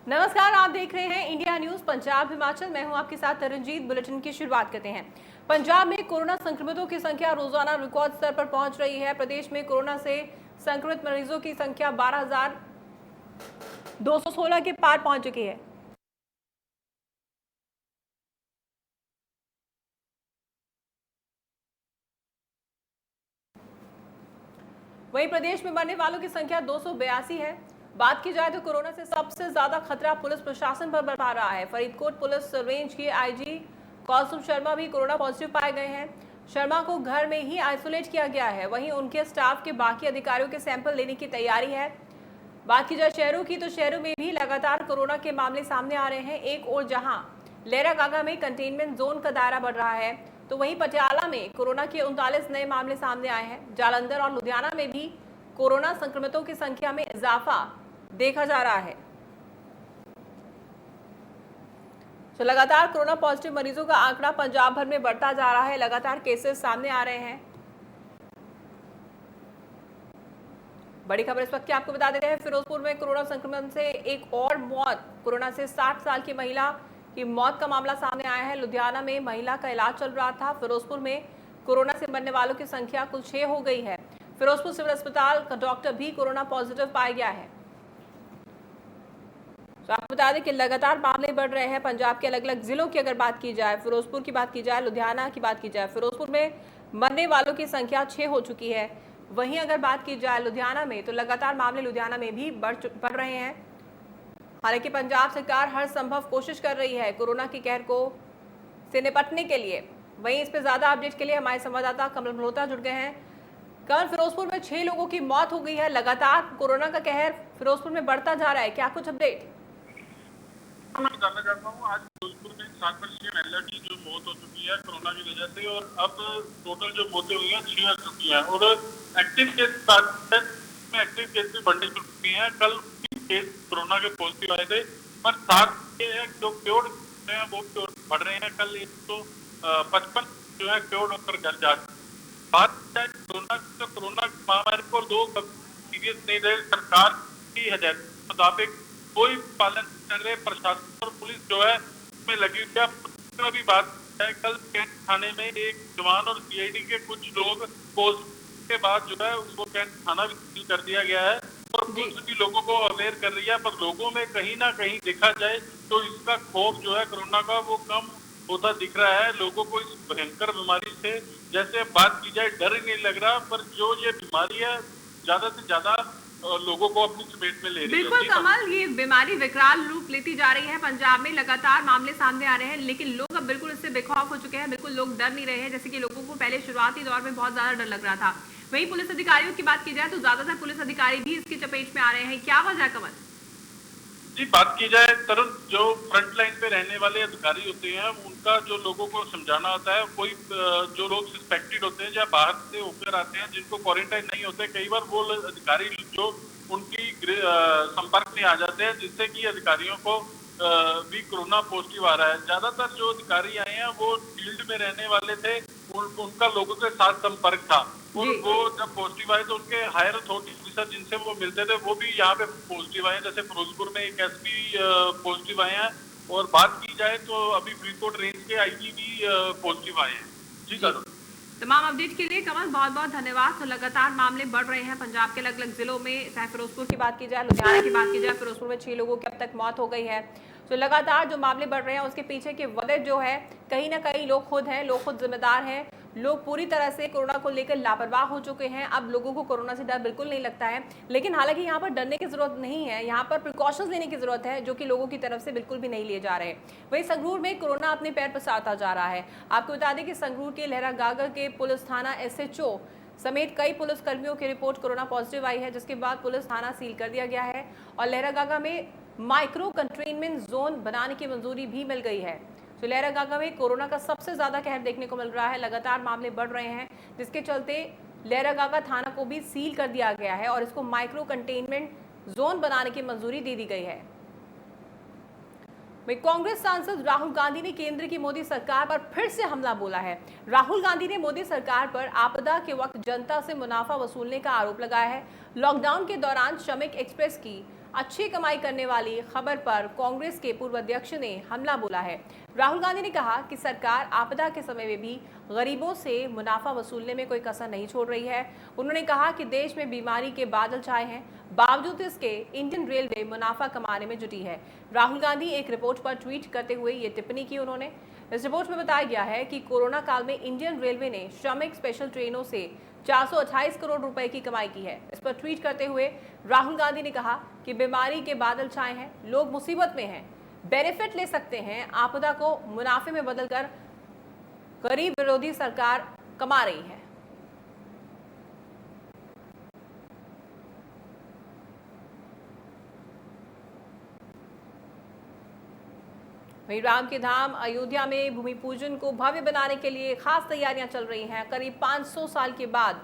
नमस्कार, आप देख रहे हैं इंडिया न्यूज पंजाब हिमाचल। मैं हूं आपके साथ तरनजीत। बुलेटिन की शुरुआत करते हैं। पंजाब में कोरोना संक्रमितों की संख्या रोजाना रिकॉर्ड स्तर पर पहुंच रही है। प्रदेश में कोरोना से संक्रमित मरीजों की संख्या 12,216 के पार पहुंच चुकी है। वहीं प्रदेश में मरने वालों की संख्या 282 है। बात की जाए तो कोरोना से सबसे ज्यादा खतरा पुलिस प्रशासन पर बरपा रहा है। फरीदकोट पुलिस रेंज के आईजी कौसुम शर्मा भी कोरोना पॉजिटिव पाए गए हैं। शर्मा को घर में ही आइसोलेट किया गया है। वहीं उनके स्टाफ के बाकी अधिकारियों के सैंपल लेने की तैयारी है। बात की जाए शहरों की तो शहरों में भी लगातार कोरोना के मामले सामने आ रहे हैं। एक और जहां लहरागागा में कंटेनमेंट जोन का दायरा बढ़ रहा है, तो वहीं पटियाला में कोरोना के 39 नए मामले सामने आए हैं। जालंधर और लुधियाना में भी कोरोना संक्रमितों की संख्या में इजाफा देखा जा रहा है। तो लगातार कोरोना पॉजिटिव मरीजों का आंकड़ा पंजाब भर में बढ़ता जा रहा है। लगातार केसेस सामने आ रहे हैं। बड़ी खबर इस वक्त की आपको बता देते हैं। फिरोजपुर में कोरोना संक्रमण से एक और मौत। कोरोना से 60 साल की महिला की मौत का मामला सामने आया है। लुधियाना में महिला का इलाज चल रहा था। फिरोजपुर में कोरोना से मरने वालों की संख्या कुल 6 हो गई है। फिरोजपुर सिविल अस्पताल का डॉक्टर भी कोरोना पॉजिटिव पाया गया है। तो आपको बता दें कि लगातार मामले बढ़ रहे हैं। पंजाब के अलग अलग जिलों की अगर बात की जाए, फिरोजपुर की बात की जाए, लुधियाना की बात की जाए, फिरोजपुर में मरने वालों की संख्या 6 हो चुकी है। वहीं अगर बात की जाए लुधियाना में, तो लगातार मामले लुधियाना में भी बढ़ रहे हैं। हालांकि पंजाब सरकार हर संभव कोशिश कर रही है कोरोना की कहर को से निपटने के लिए। वहीं इस पर ज्यादा अपडेट के लिए हमारे संवाददाता कमल मल्होत्रा जुड़ गए हैं। कल फिरोजपुर में 6 लोगों की मौत हो गई है। लगातार कोरोना का कहर फिरोजपुर में बढ़ता जा रहा है, क्या कुछ अपडेट? मैं जानना चाहता हूँ, आज फिरोजपुर में 7 वर्षीय महिला की जो मौत हो चुकी है कोरोना की वजह से, और अब टोटल जो मौतें हुई हैं 6 हो चुकी हैं, और एक्टिव केस भी बढ़ने चुकी हैं। कल केस कोरोना के पॉजिटिव आए थे, पर साथ ये है जो क्योर हैं वो क्योर बढ़ रहे हैं। कल 155 जो है क्योर होकर घर जा चुके। बात है कोरोना महामारी को लोग सीरियस नहीं रहे। सरकार की हदायत के मुताबिक कोई पालन कर रहे, प्रशासन और पुलिस जो है उसमें लगी हुई है। अभी बात है, कल कैंट थाने में एक जवान और सीआईडी के कुछ लोग पोस्ट के बाद जो है उसको कैंट थाना भी सील कर दिया गया है, और पुलिस भी लोगों को अवेयर कर रही है। पर लोगों में कहीं ना कहीं देखा जाए तो इसका खौफ जो है कोरोना का वो कम होता दिख रहा है। लोगों को इस भयंकर बीमारी से जैसे बात की जाए डर ही नहीं लग रहा, पर जो ये बीमारी है ज्यादा से ज्यादा लोगों को अपनी चपेट में ले रही है। बिल्कुल कमल, ये बीमारी विकराल रूप लेती जा रही है। पंजाब में लगातार मामले सामने आ रहे हैं, लेकिन लोग अब बिल्कुल इससे बेखौफ हो चुके हैं। बिल्कुल लोग डर नहीं रहे हैं, जैसे कि लोगों को पहले शुरुआती दौर में बहुत ज्यादा डर लग रहा था। वहीं पुलिस अधिकारियों की बात की जाए तो ज्यादातर पुलिस अधिकारी भी इसकी चपेट में आ रहे हैं। क्या वजह कमल? जी, बात की जाए तरुण, जो फ्रंट लाइन पे रहने वाले अधिकारी होते हैं उनका जो लोगों को समझाना होता है, कोई जो लोग सस्पेक्टेड होते हैं या बाहर से होकर आते हैं जिनको क्वारंटाइन नहीं होते, कई बार वो अधिकारी जो उनकी संपर्क में आ जाते हैं, जिससे कि अधिकारियों को भी कोरोना पॉजिटिव आ रहा है। ज्यादातर जो अधिकारी आए हैं वो फील्ड में रहने वाले थे, उनका लोगों के साथ संपर्क था, और वो जब पॉजिटिव आए तो उनके हायर अथॉरिटी ऑफिसर जिनसे वो मिलते थे वो भी यहाँ पे पॉजिटिव आए। जैसे फिरोजपुर में एक एसपी पॉजिटिव आए हैं, और बात की जाए तो अभी फरीदकोट रेंज के आईजी भी पॉजिटिव आए हैं। जी सर, तमाम अपडेट के लिए कमल बहुत बहुत धन्यवाद। तो लगातार मामले बढ़ रहे हैं पंजाब के अलग अलग जिलों में, चाहे फिरोजपुर की बात की जाए, लुधियाना की बात की जाए। फिरोजपुर में 6 लोगों की अब तक मौत हो गई है। तो लगातार जो मामले बढ़ रहे हैं उसके पीछे की वजह जो है, कहीं ना कहीं लोग खुद हैं, लोग खुद जिम्मेदार हैं। लोग पूरी तरह से कोरोना को लेकर लापरवाह हो चुके हैं। अब लोगों को कोरोना से डर बिल्कुल नहीं लगता है। लेकिन हालांकि यहाँ पर डरने की जरूरत नहीं है, यहाँ पर प्रिकॉशंस लेने की जरूरत है, जो कि लोगों की तरफ से बिल्कुल भी नहीं लिए जा रहे। वहीं संगरूर में कोरोना अपने पैर पसारता जा रहा है। आपको बता दें कि संगरूर के लहरागागा के पुलिस थाना एसएचओ समेत कई पुलिस कर्मियों की रिपोर्ट कोरोना पॉजिटिव आई है, जिसके बाद पुलिस थाना सील कर दिया गया है और लहरागागा में माइक्रो कंटेनमेंट जोन बनाने की मंजूरी भी मिल गई है। तो लहरागागा में कोरोना का सबसे ज्यादा कहर देखने को मिल रहा है। लगातार मामले बढ़ रहे हैं, जिसके चलते लहरागागा थाना को भी सील कर दिया गया है और इसको माइक्रो कंटेनमेंट जोन बनाने की मंजूरी दे दी गई है। कांग्रेस सांसद राहुल गांधी ने केंद्र की मोदी सरकार पर फिर से हमला बोला है। राहुल गांधी ने मोदी सरकार पर आपदा के वक्त जनता से मुनाफा वसूलने का आरोप लगाया है। लॉकडाउन के दौरान श्रमिक एक्सप्रेस की अच्छी कमाई करने वाली खबर पर कांग्रेस के पूर्व अध्यक्ष ने हमला बोला है। राहुल गांधी ने कहा कि सरकार आपदा के समय में भी गरीबों से मुनाफा वसूलने में कोई कसर नहीं छोड़ रही है। उन्होंने कहा कि देश में बीमारी के बादल छाए हैं, बावजूद इसके इंडियन रेलवे मुनाफा कमाने में जुटी है। राहुल गांधी एक रिपोर्ट पर ट्वीट करते हुए ये टिप्पणी की उन्होंने। इस रिपोर्ट में बताया गया है कि कोरोना काल में इंडियन रेलवे ने श्रमिक स्पेशल ट्रेनों से 428 करोड़ रुपए की कमाई की है। इस पर ट्वीट करते हुए राहुल गांधी ने कहा कि बीमारी के बादल छाए हैं, लोग मुसीबत में हैं, बेनिफिट ले सकते हैं, आपदा को मुनाफे में बदलकर गरीब विरोधी सरकार कमा रही है। वहीं राम के धाम अयोध्या में भूमि पूजन को भव्य बनाने के लिए खास तैयारियां चल रही हैं। करीब 500 साल के बाद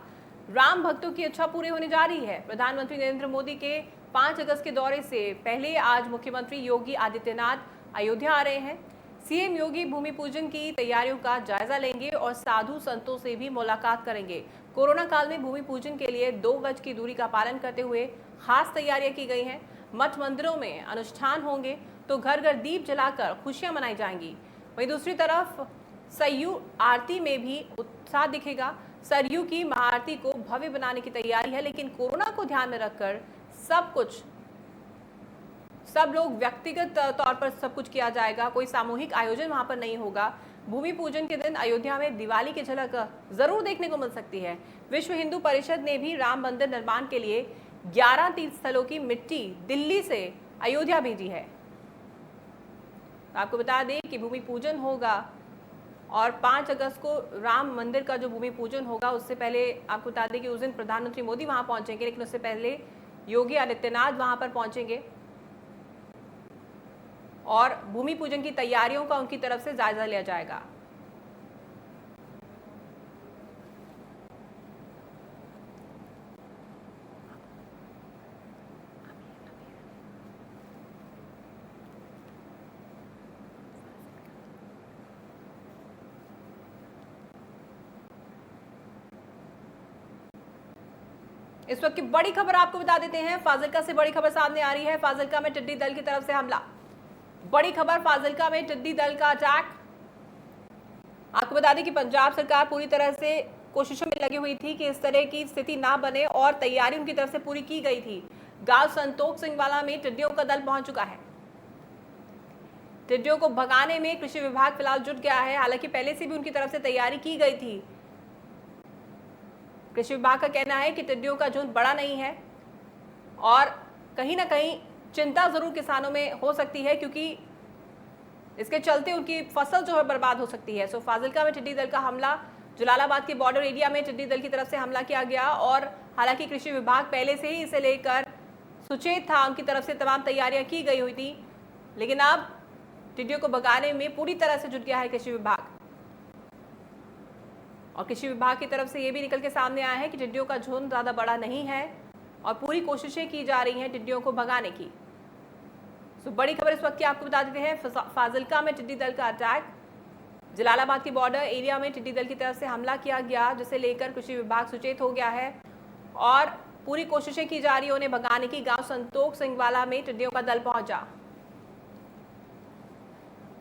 राम भक्तों की इच्छा पूरी होने जा रही है। प्रधानमंत्री नरेंद्र मोदी के 5 अगस्त के दौरे से पहले आज मुख्यमंत्री योगी आदित्यनाथ अयोध्या आ रहे हैं। सीएम योगी भूमि पूजन की तैयारियों का जायजा लेंगे और साधु संतों से भी मुलाकात करेंगे। कोरोना काल में भूमि पूजन के लिए 2 गज की दूरी का पालन करते हुए खास तैयारियां की गई हैं। मठ मंदिरों में अनुष्ठान होंगे तो घर घर दीप जलाकर खुशियां मनाई जाएंगी। वहीं दूसरी तरफ सरयू आरती में भी उत्साह दिखेगा। सरयू की महाआरती को भव्य बनाने की तैयारी है, लेकिन कोरोना को ध्यान में रखकर सब लोग व्यक्तिगत तौर पर सब कुछ किया जाएगा। कोई सामूहिक आयोजन वहां पर नहीं होगा। भूमि पूजन के दिन अयोध्या में दिवाली की झलक जरूर देखने को मिल सकती है। विश्व हिंदू परिषद ने भी राम मंदिर निर्माण के लिए 11 तीर्थ स्थलों की मिट्टी दिल्ली से अयोध्या भेजी है। आपको बता दें कि भूमि पूजन होगा और 5 अगस्त को राम मंदिर का जो भूमि पूजन होगा, उससे पहले आपको बता दें कि उस दिन प्रधानमंत्री मोदी वहां पहुंचेंगे, लेकिन उससे पहले योगी आदित्यनाथ वहां पर पहुंचेंगे और भूमि पूजन की तैयारियों का उनकी तरफ से जायजा लिया जाएगा। इस वक्त की बड़ी खबर आपको बता देते हैं। फाजिल्का से बड़ी खबर सामने आ रही है। फाजिल्का में टिड्डी दल की तरफ से हमला। बड़ी खबर, फाजिल्का में टिड्डी दल का अटैक। आपको बता दें कि पंजाब सरकार पूरी तरह से कोशिशों में लगी हुई थी कि इस तरह की स्थिति ना बने और तैयारी उनकी तरफ से पूरी की गई थी। गांव संतोख सिंह वाला में टिड्डियों का दल पहुंच चुका है। टिड्डियों को भगाने में कृषि विभाग फिलहाल जुट गया है। हालांकि पहले से भी उनकी तरफ से तैयारी की गई थी। कृषि विभाग का कहना है कि टिड्डियों का झुंड बड़ा नहीं है और कहीं ना कहीं चिंता जरूर किसानों में हो सकती है, क्योंकि इसके चलते उनकी फसल जो है बर्बाद हो सकती है। सो फाजिल्का में टिड्डी दल का हमला, जलालाबाद के बॉर्डर एरिया में टिड्डी दल की तरफ से हमला किया गया और हालांकि कृषि विभाग पहले से ही इसे लेकर सुचेत था, उनकी तरफ से तमाम तैयारियां की गई हुई थी, लेकिन अब टिड्डियों को भगाने में पूरी तरह से जुट गया है कृषि विभाग। और कृषि विभाग की तरफ से ये भी निकल के सामने आया है कि टिड्डियों का झुंड ज़्यादा बड़ा नहीं है और पूरी कोशिशें की जा रही हैं टिड्डियों को भगाने की। तो बड़ी खबर इस वक्त की आपको बता देते हैं। फाजिल्का में टिड्डी दल का अटैक, जलालाबाद के बॉर्डर एरिया में टिड्डी दल की तरफ से हमला किया गया, जिसे लेकर कृषि विभाग सुचेत हो गया है और पूरी कोशिशें की जा रही है उन्हें भगाने की। गांव संतोख सिंह वाला में टिड्डियों का दल पहुंचा।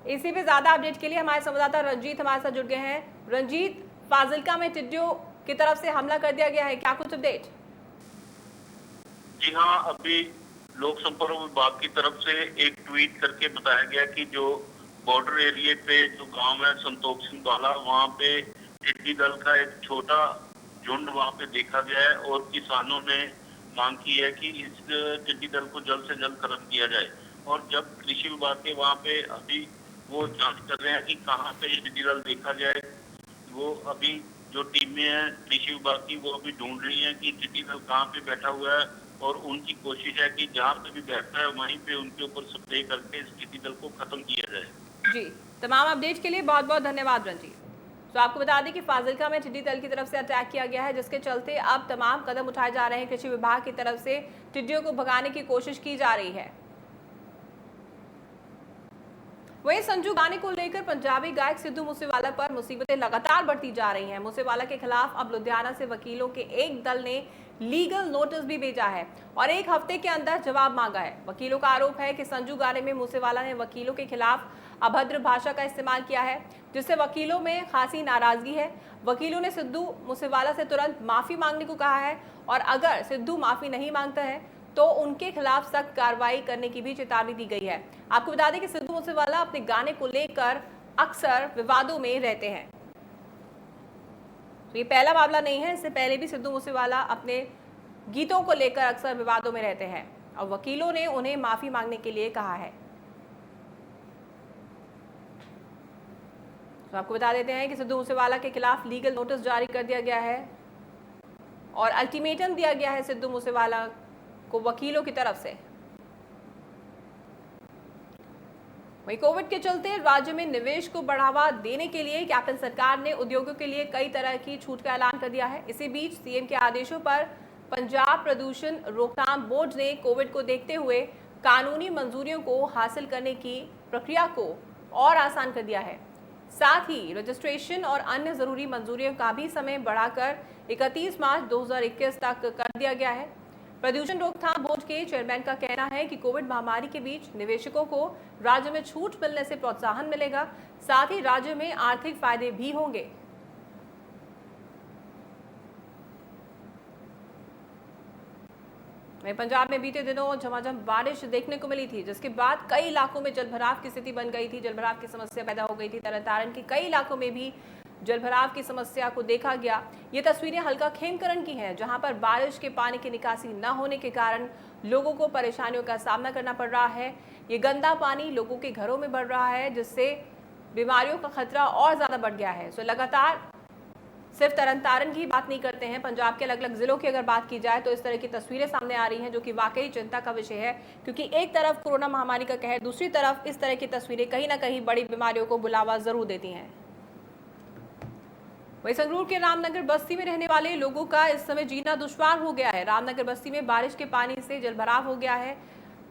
इसी पे ज्यादा अपडेट के लिए हमारे संवाददाता रंजीत हमारे साथ जुड़ गए हैं। रंजीत, फाजिल्का में टिड्डियों की तरफ से हमला कर दिया गया है, क्या कुछ अपडेट? जी हाँ, अभी लोक संपर्क विभाग की तरफ से एक ट्वीट करके बताया गया कि जो बॉर्डर एरिया पे जो गांव है संतोख सिंह वाला, वहाँ पे टिड्डी दल का एक छोटा झुंड वहाँ पे देखा गया है और किसानों ने मांग की है कि इस टिड्डी दल को जल्द से जल्द खत्म किया जाए। और जब कृषि विभाग के वहाँ पे अभी वो जांच कर रहे हैं कि कहाँ पे ये टिड्डी दल देखा जाए, वो अभी जो टीमें हैं कृषि विभाग की वो अभी ढूंढ रही हैं कि टिड्डी दल कहाँ पे बैठा हुआ है और उनकी कोशिश है कि जहाँ पे भी बैठा है वहीं पे उनके ऊपर स्प्रे करके इस टिड्डी दल को खत्म किया जाए। जी, तमाम अपडेट के लिए बहुत बहुत धन्यवाद रंजीत। तो आपको बता दें कि फाजिल्का में टिड्डी दल की तरफ से अटैक किया गया है, जिसके चलते अब तमाम कदम उठाए जा रहे हैं। कृषि विभाग की तरफ से टिड्डियों को भगाने की कोशिश की जा रही है। वहीं संजू गाने को लेकर पंजाबी गायक सिद्धू मूसेवाला पर मुसीबतें लगातार बढ़ती जा रही हैं। मूसेवाला के खिलाफ अब लुधियाना से वकीलों के एक दल ने लीगल नोटिस भी भेजा है और 1 हफ्ते के अंदर जवाब मांगा है। वकीलों का आरोप है कि संजू गाने में मूसेवाला ने वकीलों के खिलाफ अभद्र भाषा का इस्तेमाल किया है, जिससे वकीलों में खासी नाराजगी है। वकीलों ने सिद्धू मूसेवाला से तुरंत माफी मांगने को कहा है और अगर सिद्धू माफी नहीं मांगता है तो उनके खिलाफ सख्त कार्रवाई करने की भी चेतावनी दी गई है। आपको बता दें कि सिद्धू मूसेवाला अपने गाने को लेकर अक्सर विवादों में रहते हैं। तो ये पहला मामला नहीं है, इससे पहले भी सिद्धू मूसेवाला अपने गीतों को लेकर अक्सर विवादों में रहते हैं और वकीलों ने उन्हें माफी मांगने के लिए कहा है। तो आपको बता देते हैं कि सिद्धू मूसेवाला के खिलाफ लीगल नोटिस जारी कर दिया गया है और अल्टीमेटम दिया गया है सिद्धू मूसेवाला को वकीलों की तरफ से। वहीं कोविड के चलते राज्य में निवेश को बढ़ावा देने के लिए कैप्टन सरकार ने उद्योगों के लिए कई तरह की छूट का ऐलान कर दिया है। इसी बीच सीएम के आदेशों पर पंजाब प्रदूषण रोकथाम बोर्ड ने कोविड को देखते हुए कानूनी मंजूरियों को हासिल करने की प्रक्रिया को और आसान कर दिया है। साथ ही रजिस्ट्रेशन और अन्य जरूरी मंजूरियों का भी समय बढ़ाकर 31 मार्च 2021 तक कर दिया गया है। प्रदूषण रोकथाम बोर्ड के चेयरमैन का कहना है कि कोविड महामारी के बीच निवेशकों को राज्य में छूट मिलने से प्रोत्साहन मिलेगा, साथ ही राज्य में आर्थिक फायदे भी होंगे। वहीं पंजाब में बीते दिनों झमाझम बारिश देखने को मिली थी, जिसके बाद कई इलाकों में जलभराव की स्थिति बन गई थी। जलभराव की समस्या पैदा हो गई थी। तरन के कई इलाकों में भी जलभराव की समस्या को देखा गया। ये तस्वीरें हल्का खेमकरण की हैं, जहां पर बारिश के पानी की निकासी न होने के कारण लोगों को परेशानियों का सामना करना पड़ रहा है। ये गंदा पानी लोगों के घरों में बढ़ रहा है, जिससे बीमारियों का खतरा और ज्यादा बढ़ गया है। सो लगातार सिर्फ तारन की बात नहीं करते हैं, पंजाब के अलग अलग जिलों की अगर बात की जाए तो इस तरह की तस्वीरें सामने आ रही हैं, जो कि वाकई चिंता का विषय है, क्योंकि एक तरफ कोरोना महामारी का कहर, दूसरी तरफ इस तरह की तस्वीरें कहीं ना कहीं बड़ी बीमारियों को बुलावा जरूर देती हैं। वहीं संगरूर के रामनगर बस्ती में रहने वाले लोगों का इस समय जीना दुश्वार हो गया है। रामनगर बस्ती में बारिश के पानी से जलभराव हो गया है।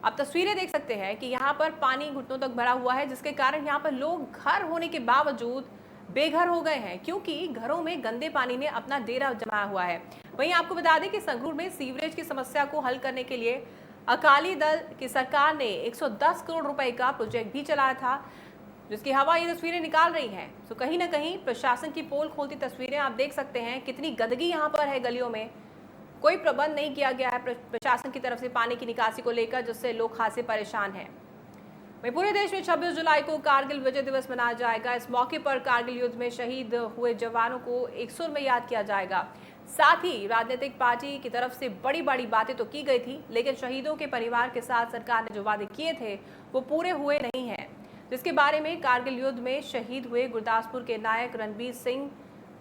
आप तस्वीरें देख सकते हैं कि यहाँ पर पानी घुटनों तक भरा हुआ है, जिसके कारण यहाँ पर लोग घर होने के बावजूद बेघर हो गए हैं, क्योंकि घरों में गंदे पानी ने अपना डेरा जमाया हुआ है। वहीं आपको बता दें कि संगरूर में सीवरेज की समस्या को हल करने के लिए अकाली दल की सरकार ने 110 करोड़ रुपए का प्रोजेक्ट भी चलाया था, जिसकी हवा ये तस्वीरें निकाल रही हैं। तो कहीं ना कहीं प्रशासन की पोल खोलती तस्वीरें आप देख सकते हैं। कितनी गंदगी यहाँ पर है, गलियों में कोई प्रबंध नहीं किया गया है प्रशासन की तरफ से पानी की निकासी को लेकर, जिससे लोग खासे परेशान हैं। वहीं पूरे देश में 26 जुलाई को कारगिल विजय दिवस मनाया जाएगा। इस मौके पर कारगिल युद्ध में शहीद हुए जवानों को एक सुर में याद किया जाएगा। साथ ही राजनीतिक पार्टी की तरफ से बड़ी बड़ी बातें तो की गई थी, लेकिन शहीदों के परिवार के साथ सरकार ने जो वादे किए थे वो पूरे हुए नहीं हैं, जिसके बारे में कारगिल युद्ध में शहीद हुए गुरदासपुर के नायक रणबीर सिंह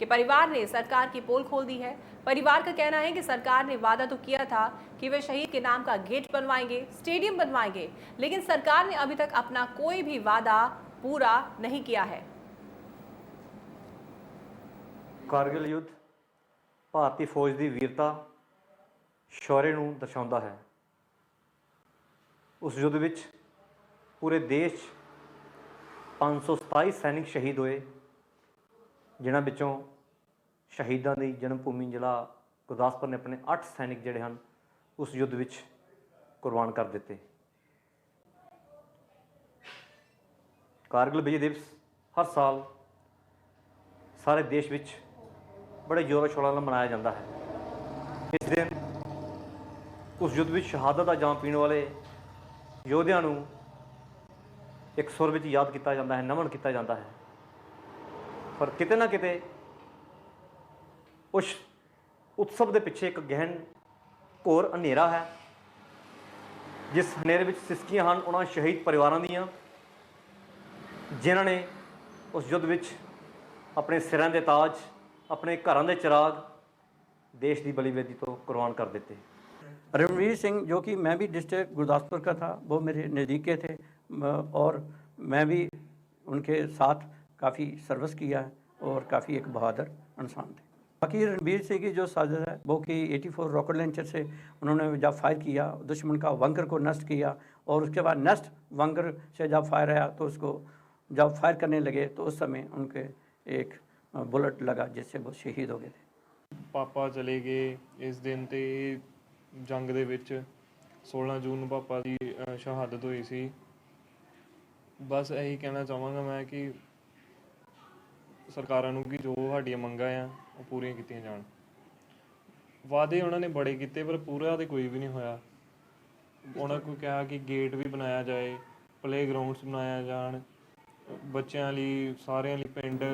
के परिवार ने सरकार की पोल खोल दी है। परिवार का कहना है कि सरकार ने वादा तो किया था कि वे शहीद के नाम का गेट बनवाएंगे, स्टेडियम बनवाएंगे, लेकिन सरकार ने अभी तक अपना कोई भी वादा पूरा नहीं किया है। कारगिल युद्ध भारतीय फौज की वीरता शौर्य ਨੂੰ ਦਰਸਾਉਂਦਾ है। उस युद्ध ਵਿੱਚ पूरे देश 527 सैनिक शहीद होए, जिन्हां विचों शहीदां दी जन्म भूमि जिला गुरदासपुर ने अपने 8 सैनिक जिहड़े हन उस युद्ध विच कुर्बान कर दिते। कारगिल विजय दिवस हर साल सारे देश विच बड़े जोरों शोरों नाल मनाया जाता है। इस दिन उस युद्ध विच शहादत का जाम पीने वाले योद्धियां नूं एक सुर विच याद किया जाता है, नमन किया जाता है। पर किते ना किते उस उत्सव के पिछे एक गहन घोर अंधेरा है, जिस हनेरे विच सिसकियां हैं उन्होंने शहीद परिवारों दीयां, जिन्हां ने उस युद्ध विच अपने सिरां दे ताज, अपने घरां दे चिराग देश की बलिवेदी तो कुर्बान कर दिते। रणवीर सिंह, जो कि मैं भी डिस्ट्रिक्ट गुरदासपुर का था, वो मेरे नज़दीक के थे और मैं भी उनके साथ काफ़ी सर्विस किया है और काफ़ी एक बहादुर इंसान थे। बाकी रणवीर सिंह की जो साजिश है वो कि 84 रॉकेट लॉन्चर से उन्होंने जब फायर किया, दुश्मन का वंकर को नष्ट किया और उसके बाद नेक्स्ट वंकर से जब फायर आया तो उसको जब फायर करने लगे तो उस समय उनके एक बुलेट लगा, जिससे वो शहीद हो गए थे। ਪਾਪਾ ਚਲੇ ਗਏ ਇਸ ਦਿਨ ਤੇ ਜੰਗ ਦੇ ਵਿੱਚ 16 ਜੂਨ ਨੂੰ ਪਾਪਾ ਦੀ ਸ਼ਹਾਦਤ ਹੋਈ ਸੀ। ਬਸ ਇਹੀ ਕਹਿਣਾ ਚਾਹਾਂਗਾ ਮੈਂ ਕਿ ਸਰਕਾਰਾਂ ਨੂੰ ਕਿ ਜੋ ਸਾਡੀਆਂ ਮੰਗਾਂ ਆ ਉਹ ਪੂਰੀਆਂ ਕੀਤੀਆਂ ਜਾਣ। ਵਾਅਦੇ ਉਹਨਾਂ ਨੇ ਬੜੇ ਕੀਤੇ ਪਰ ਪੂਰਾ ਤੇ ਕੋਈ ਵੀ ਨਹੀਂ ਹੋਇਆ। ਉਹਨਾਂ ਕੋਲ ਕਿਹਾ ਕਿ ਗੇਟ ਵੀ ਬਣਾਇਆ ਜਾਏ, ਪਲੇਗਰਾਊਂਡਸ ਬਣਾਇਆ ਜਾਣ, ਬੱਚਿਆਂ ਲਈ ਸਾਰਿਆਂ ਲਈ ਪਿੰਡ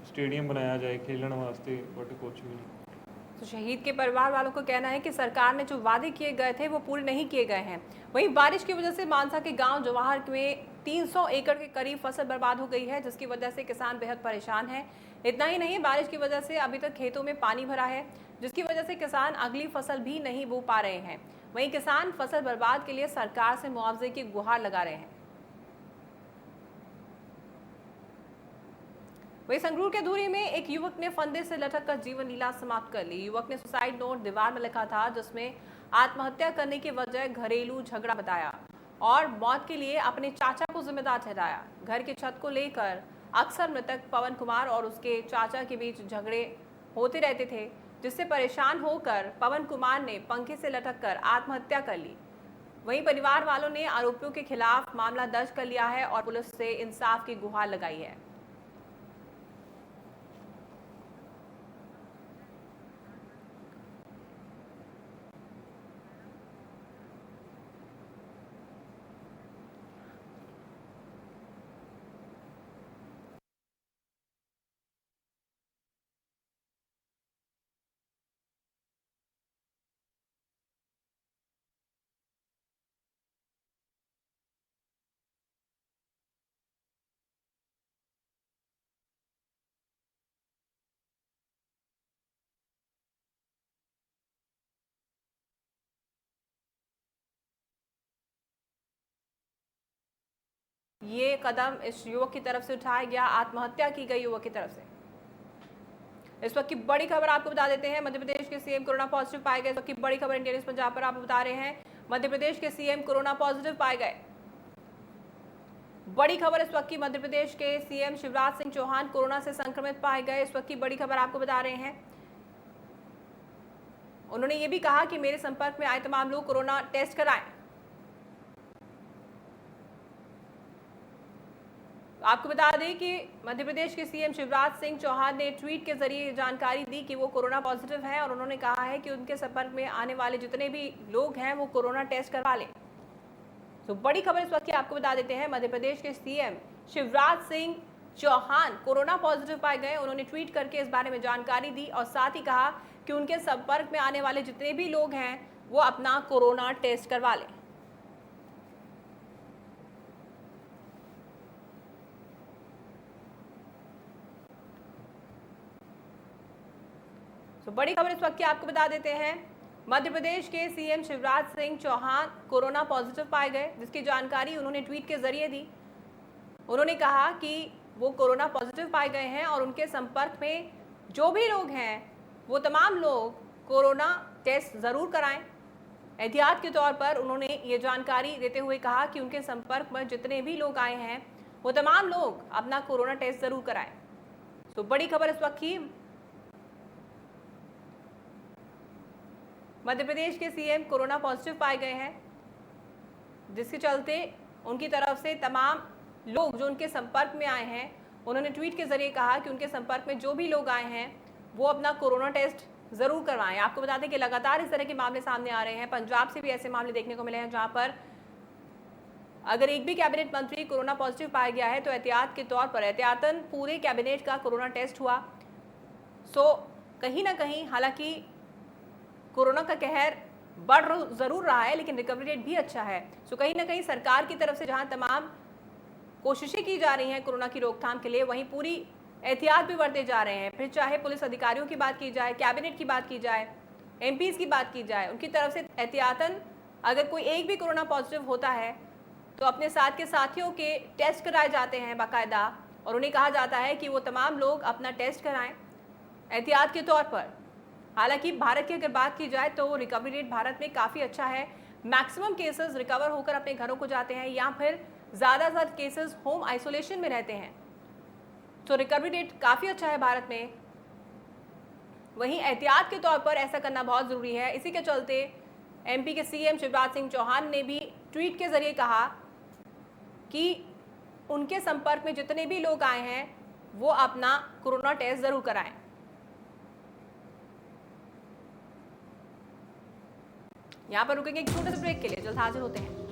स्टेडियम बनाया जाए खेलने वास्ते, बट कुछ भी नहीं। तो शहीद के परिवार वालों का कहना है कि सरकार ने जो वादे किए गए थे वो पूरे नहीं किए गए हैं। वहीं बारिश की वजह से मानसा के गांव जवाहर में 300 एकड़ के करीब फसल बर्बाद हो गई है, जिसकी वजह से किसान बेहद परेशान है। इतना ही नहीं, बारिश की वजह से अभी तक खेतों में पानी भरा है, जिसकी वजह से किसान अगली फसल भी नहीं बो पा रहे हैं। वहीं किसान फसल बर्बाद के लिए सरकार से मुआवजे की गुहार लगा रहे हैं। वहीं संगरूर के धूरी में एक युवक ने फंदे से लटक कर जीवन लीला समाप्त कर ली। युवक ने सुसाइड नोट दीवार में लिखा था, जिसमें आत्महत्या करने की वजह घरेलू झगड़ा बताया और मौत के लिए अपने चाचा को जिम्मेदार ठहराया। घर की छत को लेकर अक्सर मृतक पवन कुमार और उसके चाचा के बीच झगड़े होते रहते थे, जिससे परेशान होकर पवन कुमार ने पंखे से लटक कर आत्महत्या कर ली। वहीं परिवार वालों ने आरोपियों के खिलाफ मामला दर्ज कर लिया है और पुलिस से इंसाफ की गुहार लगाई है। ये कदम इस युवक की तरफ से उठाया गया, आत्महत्या की गई युवक की तरफ से। इस वक्त की बड़ी खबर आपको बता देते हैं, मध्य प्रदेश के सीएम कोरोना पॉजिटिव पाए गए। इस वक्त की बड़ी खबर इंडिया न्यूज पंजाब पर आपको बता रहे हैं, मध्य प्रदेश के सीएम कोरोना पॉजिटिव पाए गए। बड़ी खबर इस वक्त की, मध्य प्रदेश के सीएम शिवराज सिंह चौहान कोरोना से संक्रमित पाए गए। इस वक्त की बड़ी खबर आपको बता रहे हैं। उन्होंने ये भी कहा कि मेरे संपर्क में आए तमाम लोग कोरोना टेस्ट कराएं। आपको बता दें कि मध्य प्रदेश के सीएम शिवराज सिंह चौहान ने ट्वीट के जरिए जानकारी दी कि वो कोरोना पॉजिटिव हैं और उन्होंने कहा है कि उनके संपर्क में आने वाले जितने भी लोग हैं वो कोरोना टेस्ट करवा लें। तो बड़ी खबर इस वक्त की आपको बता देते हैं, मध्य प्रदेश के CM Shivraj Singh Chouhan corona positive पाए गए। उन्होंने ट्वीट करके इस बारे में जानकारी दी और साथ ही कहा कि उनके संपर्क में आने वाले जितने भी लोग हैं वो अपना कोरोना टेस्ट करवा लें। तो बड़ी खबर इस वक्त की आपको बता देते हैं, मध्य प्रदेश के CM Shivraj Singh Chouhan corona positive पाए गए, जिसकी जानकारी उन्होंने ट्वीट के जरिए दी। उन्होंने कहा कि वो कोरोना पॉजिटिव पाए गए हैं और उनके संपर्क में जो भी लोग हैं वो तमाम लोग कोरोना टेस्ट ज़रूर कराएं। एहतियात के तौर पर उन्होंने ये जानकारी देते हुए कहा कि उनके संपर्क में जितने भी लोग आए हैं वो तमाम लोग अपना कोरोना टेस्ट ज़रूर कराएं। तो बड़ी खबर इस वक्त की, मध्य प्रदेश के सीएम कोरोना पॉजिटिव पाए गए हैं, जिसके चलते उनकी तरफ से तमाम लोग जो उनके संपर्क में आए हैं उन्होंने ट्वीट के जरिए कहा कि उनके संपर्क में जो भी लोग आए हैं वो अपना कोरोना टेस्ट ज़रूर करवाएं। आपको बता दें कि लगातार इस तरह के मामले सामने आ रहे हैं। पंजाब से भी ऐसे मामले देखने को मिले हैं जहां पर अगर एक भी कैबिनेट मंत्री कोरोना पॉजिटिव पाया गया है तो एहतियात के तौर पर एहतियातन पूरे कैबिनेट का कोरोना टेस्ट हुआ। सो कहीं ना कहीं हालांकि कोरोना का कहर बढ़ ज़रूर रहा है लेकिन रिकवरी रेट भी अच्छा है। सो कहीं ना कहीं सरकार की तरफ से जहां तमाम कोशिशें की जा रही हैं कोरोना की रोकथाम के लिए, वहीं पूरी एहतियात भी बरते जा रहे हैं। फिर चाहे पुलिस अधिकारियों की बात की जाए, कैबिनेट की बात की जाए, एमपीज़ की बात की जाए, उनकी तरफ से एहतियातन अगर कोई एक भी कोरोना पॉजिटिव होता है तो अपने साथ के साथियों के टेस्ट कराए जाते हैं बाकायदा और उन्हें कहा जाता है कि वो तमाम लोग अपना टेस्ट कराएं एहतियात के तौर पर। हालांकि भारत की अगर बात की जाए तो रिकवरी रेट भारत में काफ़ी अच्छा है। मैक्सिमम केसेस रिकवर होकर अपने घरों को जाते हैं या फिर ज़्यादातर केसेस होम आइसोलेशन में रहते हैं। तो रिकवरी रेट काफ़ी अच्छा है भारत में। वहीं एहतियात के तौर पर ऐसा करना बहुत ज़रूरी है। इसी के चलते एमपी के सीएम शिवराज सिंह चौहान ने भी ट्वीट के जरिए कहा कि उनके संपर्क में जितने भी लोग आए हैं वो अपना कोरोना टेस्ट ज़रूर कराएं। यहाँ पर रुकेंगे एक छोटे से ब्रेक के लिए, जल्द हाजिर होते हैं।